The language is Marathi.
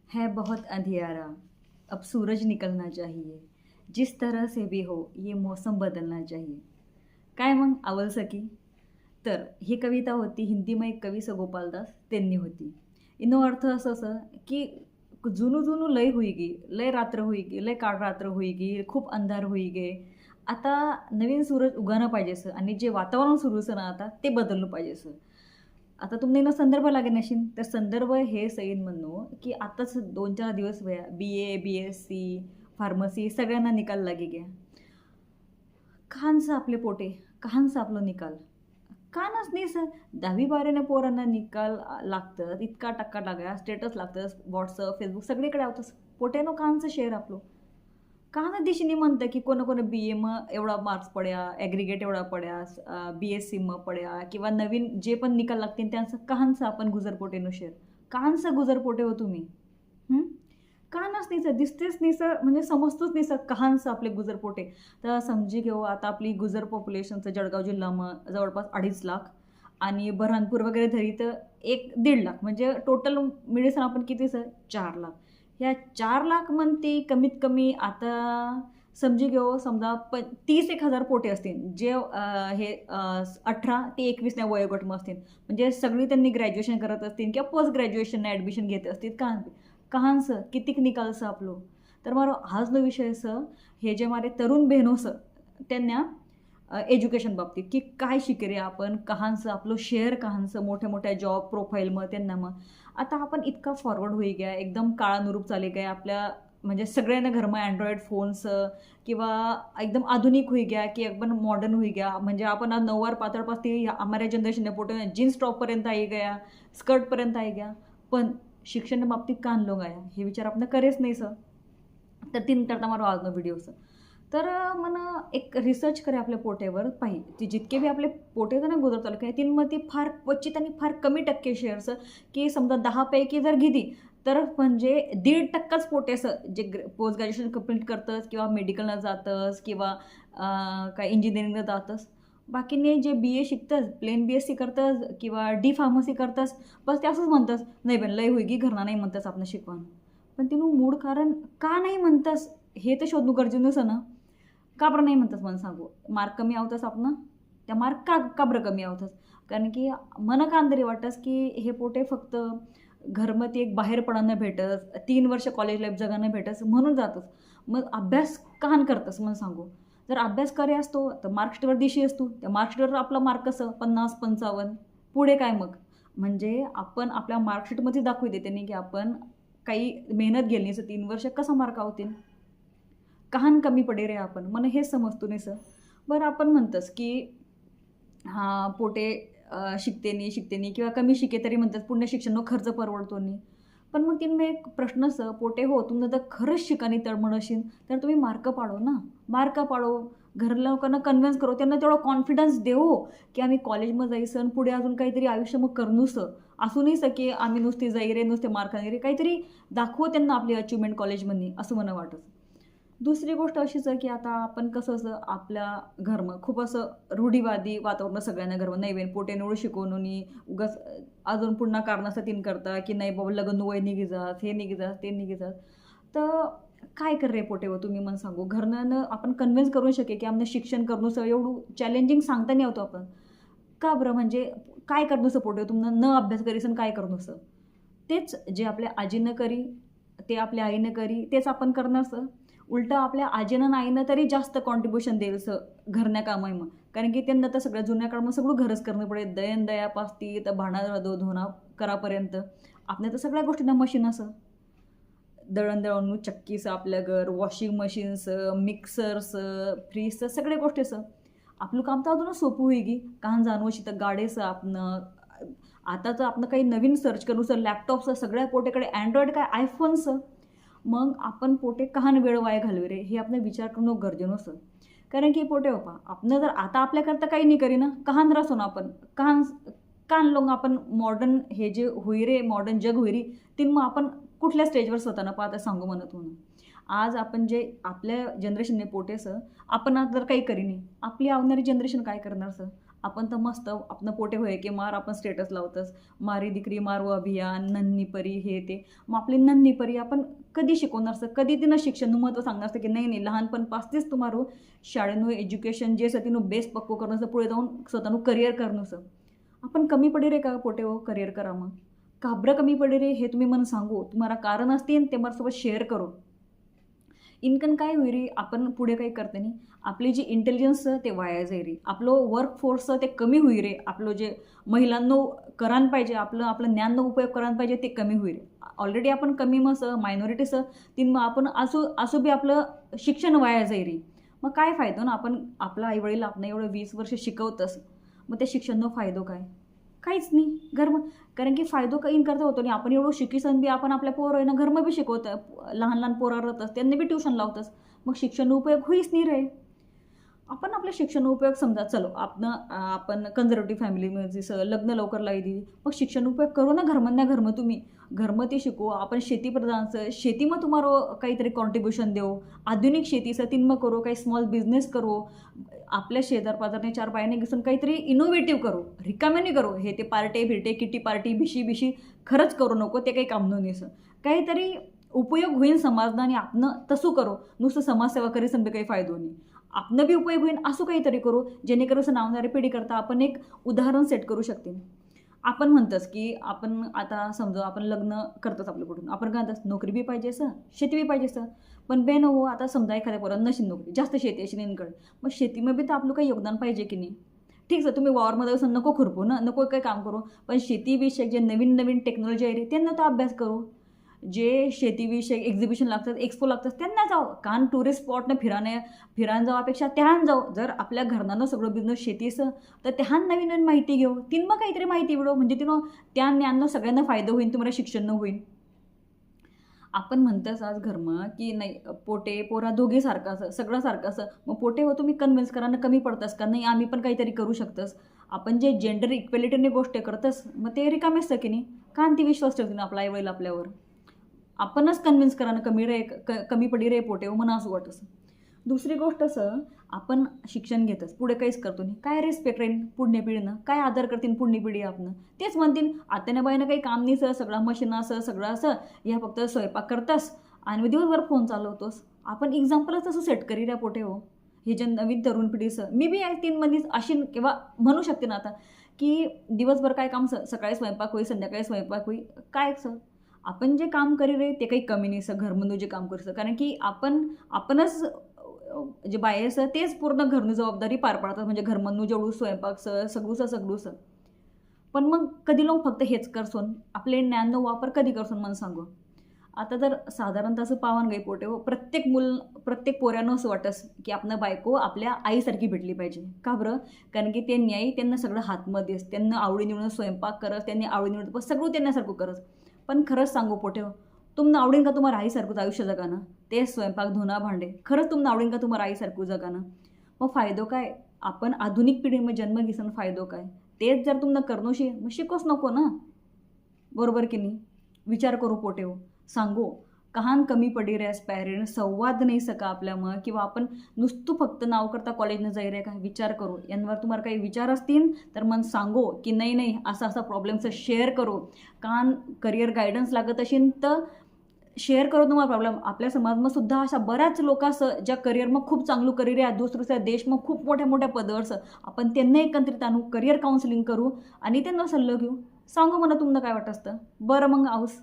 है बहुत अंधियारा, अब सूरज निकलना चाहिए. जिस तरह से भी हो, ये मौसम बदलना चाहिए. काय मग आवल सकी? तर ही कविता होती हिंदीमय कवी स गोपालदास त्यांनी होती. इनो अर्थ असं असं की जुनू जुनू लय होई गी, लय रात्र होई गी, लय काळ रात्र होई गी, खूप अंधार होई गे. आता नवीन सूरज उगानं पाहिजे असं आणि जे वातावरण सुरू असं ना आता ते बदललं पाहिजे असं. आता तुम्ही संदर्भ लागे नशीन तर संदर्भ हे सैन म्हणू की आताच 2-4 दिवस वया BA, BSc, फार्मसी सगळ्यांना निकाल लागे गया. कहानचं आपले पोटे, कहानचं आपलं निकाल. कानच नाही सर 10वी-12वी पोरांना निकाल लागतं, इतका टक्का लागा, स्टेटस लागतं, WhatsApp, Facebook सगळीकडे आवतंच. पोटेनो कानचं शेअर आपलं. काहनं दिशेने म्हणतं की कोण कोण BA मग एवढा मार्क्स पड्या, ॲग्रीगेट एवढा पड्या, BSc मग पड्या किंवा नवीन जे पण निकाल लागतील त्यांचं कहानचं आपण गुजरपोटेनो शेअर. कहानचं गुजरपोटे हो तुम्ही? हं? कहानच नाही सर दिसतेच नाही सर म्हणजे समजतोच नाही सर कहानचं आपले गुजरपोटे. तर समजी घेऊ आता आपली गुजर पॉप्युलेशनचं जळगाव जिल्हाમાં जवळपास 2.5 लाख आणि बऱ्हाणपूर वगैरे धरी तर 1-1.5 लाख म्हणजे टोटल मिळेल आपण किती सर 4 लाख. ह्या 4 लाख म्हणते कमीत कमी आता समजी घेऊ समजा 30,000 पोटे असतील जे हे 18 ते 21 वयोगटमध्ये असतील म्हणजे सगळी त्यांनी ग्रॅज्युएशन करत असतील किंवा पोस्ट ग्रॅज्युएशनला ॲडमिशन घेत असतील कहानचं कितीक निकालचं आपलं. तर मारो हाच विषय असं हे जे मारे तरुण बहिणोस त्यांना एज्युकेशन बाबतीत की काय शिके रे आपण कहानचं आपलं शेअर कहानचं मोठ्या मोठ्या जॉब प्रोफाईल मग त्यांना मग आता आपण इतका फॉरवर्ड होई गया एकदम काळानुरूप चाले गया आपल्या म्हणजे सगळ्यांना घरमा अँड्रॉइड फोन्स किंवा एकदम आधुनिक होई गया की एकदम मॉडर्न होई गया म्हणजे आपण आज नऊवार पातळपासती आम्हाला जनरेशनने पोटे जीन्स टॉपपर्यंत आई गया स्कर्टपर्यंत आई गया पण शिक्षण बाबतीत का आणलो गाया हे विचार आपण करेच नाही सर. तर तीन करता मारो आजनो व्हिडिओ तर मन एक रिसर्च करे आपल्या पोटेवर पाहि ती जितके बी आपले पोटे ना गोदर तालुका आहे तीनमध्ये फार क्वचित आणि फार कमी टक्के शेअर्स की समजा 10पैकी जर घेतली तर म्हणजे 1.5%च पोटे असं जे पोस्ट ग्रॅज्युएशन कंप्लीट करतंस किंवा मेडिकलला जातंस किंवा काय इंजिनिअरिंगला जातंस बाकीने जे BA शिकतंस प्लेन BSc करतंस किंवा D फार्मसी करतंस बस ते असंच म्हणतंस नाही पण लय होईगी घरना नाही म्हणतंस आपण शिकवण पण तिनं मूळ कारण का नाही म्हणतंस हे तर शोधणं गरजेचं ना. का बरं नाही म्हणतंस मला सांगू मार्क कमी आवतंस आपण त्या मार्क का बरं कमी आवतंस कारण की मन का अंदरी वाटतंस की हे पोटे फक्त घरमध्ये एक बाहेर पडायला भेटस 3 वर्ष कॉलेज लाईफ जगानं भेटस म्हणून जातंस मग अभ्यास कहान करतंस मला सांगू. जर अभ्यास करे असतो तर मार्कशीटवर दिशी असतो त्या मार्कशीटवर आपला मार्क कसं 50-55 पुढे काय मग म्हणजे आपण आपल्या मार्कशीटमध्ये दाखवू देते नाही की आपण काही मेहनत गेली नाही 3 वर्ष कसा मार्क आवतील कहान कमी पडे रे आपण मला हेच समजतो नाही सर. बरं आपण म्हणतंस की हां पोटे शिकते नाही किंवा कमी शिके तरी म्हणतात पुण्य शिक्षण खर्च परवडतो नाही पण मग तिने एक प्रश्न पोटे हो तुम्ही जर खरंच शिकानी तळमळ असेल तर तुम्ही मार्क पाडो ना मार्क पाडो घर लोकांना कन्व्हिन्स करो त्यांना तेवढा कॉन्फिडन्स देऊ की आम्ही कॉलेजमध्ये जायचं पुढे अजून काहीतरी आयुष्य मग करणूस असू नाही की आम्ही नुसते जाई रे नुसते मार्क रे काहीतरी दाखवू त्यांना आपली अचिव्हमेंट कॉलेजमध्ये असं मला वाटतं. दुसरी गोष्ट अशीच आहे की आता आपण कसं असं आपल्या घरमं खूप असं रूढीवादी वातावरण सगळ्यांना घरमं नाही वेन पोटे निवड शिकवून उगाच अजून पुन्हा कारणाचं तीन करता की नाही बाबा लग्न वय निघी जात हे निघी जात ते निघी जात तर काय कर रे पोटे हो तुम्ही मला सांगू घरनं आपण कन्व्हिन्स करू शके की आम्हाला शिक्षण करणं एवढं चॅलेंजिंग सांगता नाही होतो आपण का बरं म्हणजे काय करणं पोटे तुम्हाला न अभ्यास करीसन काय करणं तेच जे आपल्या आजीनं करी ते आपल्या आईनं करी तेच आपण करणं उलटं आपल्या आजीनं आईनं तरी जास्त कॉन्ट्रीब्युशन देईल घरण्या कामाई मग कारण की त्यांना तर सगळ्या जुन्या काळात सगळं घरच करणं पडेल दयापासती तर भांडा धोना करापर्यंत आपल्या तर सगळ्या गोष्टींना मशीन दळण चक्कीचं आपल्या घर वॉशिंग मशीन्स मिक्सर्स फ्रीजचं सगळ्या गोष्टी आपलं काम तर अजूनच सोपं होई गी कान जाणवशी तर गाडेचं आपण आताचं आपण काही नवीन सर्च करू लॅपटॉपचं सगळ्या पोटेकडे अँड्रॉइड काय आयफोनचं मग आपण पोटे कहान वेळ वाया घालवे रे हे आपण विचार करणं गरजेचं कारण की पोटे बापा आपण जर आता आपल्याकरता काही नाही करी ना कहान राहतो ना आपण कान लोक आपण मॉडर्न हे जे होई रे मॉडर्न जग होई रे ते मग आपण कुठल्या स्टेजवर स्वतःनं पाहता सांगू म्हणत म्हणून आज आपण जे आपल्या जनरेशनने पोटेस आपण आज जर काही करी नाही आपली आवणारी जनरेशन काय करणार आपण तर मस्त आपण पोटे होय की मार आपण स्टेटस लावतच, मारी दिकरी मारव अभियान, नन्ही परी हे ते. मग आपली नन्ही परी आपण कधी शिकवणार असं, कधी तिनं शिक्षणનું महत्त्व सांगणार असतं की नाही नाही लहानपणपासतीच तुम्हाला शाळेनं एज्युकेशन जे असं तिनं बेस पक्को करणं असं, पुढे जाऊन स्वतःનું करिअर करणं असं. आपण कमी पडे रे का पोटे हो करिअर करा मग काब्रं कमी पडे रे हे तुम्ही मला सांगू, तुम्हाला कारण असतील ते माझ्यासोबत शेअर करो. इनकन काय होई रे आपण पुढे काही करते नाही, आपली जी इंटेलिजन्स ते वाया जाई रे, आपलं वर्कफोर्स ते कमी होई रे, आपलं जे महिलांनो करायला पाहिजे आपलं आपलं ज्ञानનો उपयोग करायला पाहिजे ते कमी होई रे. ऑलरेडी आपण कमी मग मायनॉरिटीचं तीन मग आपण असो बी आपलं शिक्षण वाया जाई रे. मग काय फायदो ना, आपण आपलं आईवडील आपण एवढं 20 वर्ष शिकवतंस, मग त्या शिक्षणનો फायदो काय, काहीच नाही घरम. कारण की फायदो काही करता होतो नाही, आपण एवढं शिकीसन बी आपण आपल्या पोरं घरमं बी शिकवतं, लहान लहान पोरं राहतच त्यांनी बी ट्युशन लावतंच, मग शिक्षण उपयोग होईच नाही रे. आपण आपल्या शिक्षण उपयोग समजा चलो आपण कन्झर्वेटिव्ह फॅमिलीमध्ये लग्न लवकर लाई दिली, मग शिक्षण उपयोग करू ना घरमं तुम्ही घरमं ते शिकू. आपण शेती प्रधानचं शेती मग तुम्हाला काहीतरी कॉन्ट्रीब्युशन देऊ, आधुनिक शेतीचं तीन मग करू, काही स्मॉल बिझनेस करू, आपल्या शेजार पाजारने 4 पायाने घुसून काहीतरी इनोव्हेटिव्ह करू, रिकाम्याने करू. हे ते पार्टे भिरटे किटी पार्टी बिशी खरंच करू नको, ते काही काम नसं, काहीतरी उपयोग होईल समाजना आणि आपण तसं करू. नुसतं समाजसेवा करी समजा काही फायदो नाही, आपलं बी उपयोग होईल असं काहीतरी करू, जेणेकरून असं नावणारी पिढी करता आपण एक उदाहरण सेट करू शकते. आपण म्हणतोच की आपण आता समजा आपण लग्न करतोच आपल्याकडून, आपण काय म्हणतात नोकरी बी पाहिजे असं, शेती बी पाहिजे असं. पण बेन हो आता समजा एखाद्या पोरांना नशीन नोकरी, जास्त शेती अशी नेनकड, मग शेतीमध्ये बी तर आपलं काही योगदान पाहिजे की नाही. ठीक आहे तुम्ही वॉरमध्ये असं नको खुरपू ना, नको काही काम करू, पण शेतीविषयक जे नवीन टेक्नॉलॉजी आहे रे त्यांना तर अभ्यास करू. जे शेतीविषयक एक्झिबिशन लागतात, एक्सपो लागतात त्यांना जाऊ, कान टुरिस्ट स्पॉटनं फिरायला जावापेक्षा त्याहान जाऊ. जर आपल्या घरनानं सगळं बिझनेस शेतीचं तर त्याहान नवीन माहिती घेऊ, तीन मग काहीतरी माहिती विडो, म्हणजे तिनं त्या ज्ञाननं सगळ्यांना फायदा होईल, तुम्हाला शिक्षण होईल. आपण म्हणतोच आज घरमं की नाही पोटे पोरा दोघे सारखं असं सगळं सारखं असं, मग पोटे हो तुम्ही कन्व्हिन्स करायला कमी पडतंस का नाही आम्ही पण काहीतरी करू शकतंस. आपण जे जेंडर इक्वेलिटीने गोष्ट करतंस मग ते रिकामे असतं की नाही, का ती विश्वास ठेवते ना आपला आईवडील आपल्यावर. आपणच कन्व्हिन्स करायला कमी पडी रे पोटे हो म्हणा असं वाटतं. दुसरी गोष्ट असं आपण शिक्षण घेतच पुढे काहीच करतो नाही, काय रिस्पेक्ट राहील पुढल्या पिढीनं, काय आदर करतील पुढली पिढी आपण. तेच म्हणतील आत्याने बाईनं काही काम नाही सर, सगळा मशीन असं सगळं असं, ह्या फक्त स्वयंपाक करतास आणि दिवसभर फोन चालवतोस. आपण एक्झाम्पलच तसं सेट करी ऱ्या पोटे हो. हे जे नवीन तरुण पिढीचं मी बी 3 मधलीच अशी किंवा म्हणू शकते ना आता की दिवसभर काय काम सकाळी स्वयंपाक होई संध्याकाळी स्वयंपाक होई, काय सर आपण जे काम करी रे ते काही कमी नाही सर घरमधून जे काम करू. कारण की आपणच जे बाहेर असं तेच पूर्ण घरनं जबाबदारी पार पाडतात, म्हणजे घरमधून जेवढू स्वयंपाक सगळूच. पण मग कधी लोक फक्त हेच करसून आपले ज्ञानનો वापर कधी करसून मला सांगू. आता जर साधारणतः असं पावन गाई पोटे हो प्रत्येक पोऱ्यानं असं वाटस की आपलं बायको आपल्या आईसारखी भेटली पाहिजे. का बरं, कारण की त्यांनी आई त्यांना सगळं हातमध्येच, त्यांना आवडीनिवडून स्वयंपाक करत, त्यांनी आवडीनिवडून सगळं त्यांच्यासारखं करत. पण खरंच सांगू पोटे हो तुम्हाला आवडेल का तुम्हाला आईसारखंच आयुष्य जगानं, ते स्वयंपाक धुणं भांडे, खरंच तुम्हाला आवडेल का तुम्हाला आईसारखं जगानं. मग फायदो काय, आपण आधुनिक पिढीमध्ये जन्म घेसन फायदो काय, तेच जर तुम्हाला करणोशी मग शिकोच नको ना, बरोबर की नाही. विचार करू पोटे हो सांगू कहान कमी पडी रे पॅरेंट संवाद नाही सका आपल्या मग, किंवा आपण नुसतं फक्त नाव करता कॉलेजनं जाई रे का, विचार करू. यांवर तुम्हाला काही विचार असतील तर मन सांगो की नाही असा प्रॉब्लेमचं शेअर करू. कान करिअर गायडन्स लागत असेल तर शेअर करू तुम्हाला प्रॉब्लेम. आपल्या समाजमध्ये सुद्धा अशा बऱ्याच लोक असं ज्या करिअर मग खूप चांगलं करिअर आहे, दुसऱ्या देश मग खूप मोठ्या पदावर आपण त्यांना एकत्रित आणू, करिअर काउन्सिलिंग करू आणि त्यांना सल्लो घेऊ. सांगू मला तुम्हाला काय वाटत असतं. बरं मग आऊस